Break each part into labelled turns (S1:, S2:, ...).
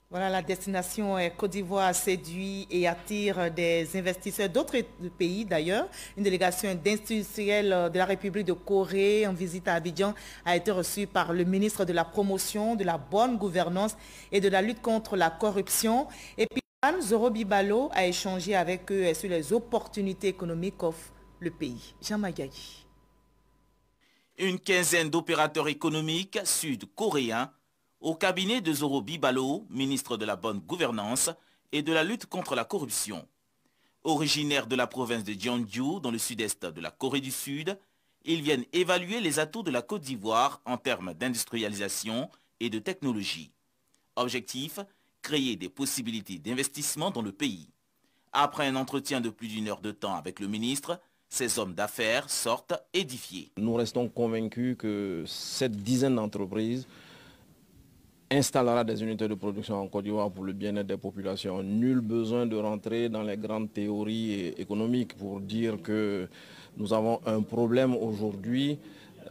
S1: Voilà, la destination Côte d'Ivoire séduit et attire des investisseurs d'autres pays d'ailleurs. Une délégation d'industriels de la République de Corée en visite à Abidjan a été reçue par le ministre de la Promotion, de la bonne gouvernance et de la lutte contre la corruption. Et puis, Anne Zorobi-Balo a échangé avec eux sur les opportunités économiques qu'offre le pays. Jean Magayi.
S2: Une quinzaine d'opérateurs économiques sud-coréens au cabinet de Zorobi Balo, ministre de la bonne gouvernance et de la lutte contre la corruption. Originaires de la province de Jeonju, dans le sud-est de la Corée du Sud, ils viennent évaluer les atouts de la Côte d'Ivoire en termes d'industrialisation et de technologie. Objectif, créer des possibilités d'investissement dans le pays. Après un entretien de plus d'une heure de temps avec le ministre, ces hommes d'affaires sortent édifiés.
S3: Nous restons convaincus que cette dizaine d'entreprises installera des unités de production en Côte d'Ivoire pour le bien-être des populations. Nul besoin de rentrer dans les grandes théories économiques pour dire que nous avons un problème aujourd'hui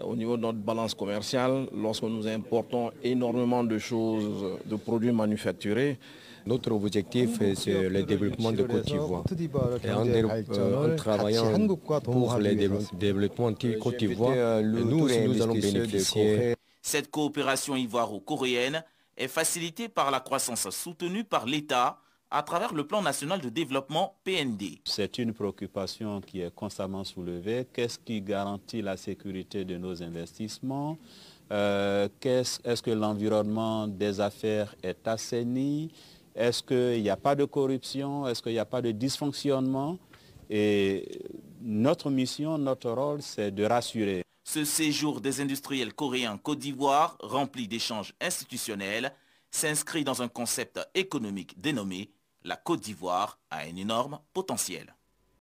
S3: au niveau de notre balance commerciale lorsque nous importons énormément de choses, de produits manufacturés.
S4: Notre objectif, c'est le développement de Côte d'Ivoire. Et en travaillant pour le développement de Côte d'Ivoire, nous aussi, nous allons bénéficier.
S2: Cette coopération ivoiro-coréenne est facilitée par la croissance soutenue par l'État à travers le plan national de développement PND.
S5: C'est une préoccupation qui est constamment soulevée. Qu'est-ce qui garantit la sécurité de nos investissements? Est-ce que l'environnement des affaires est assaini? Est-ce qu'il n'y a pas de corruption? Est-ce qu'il n'y a pas de dysfonctionnement? Et notre mission, notre rôle, c'est de rassurer.
S2: Ce séjour des industriels coréens en Côte d'Ivoire, rempli d'échanges institutionnels, s'inscrit dans un concept économique dénommé « La Côte d'Ivoire a un énorme potentiel ».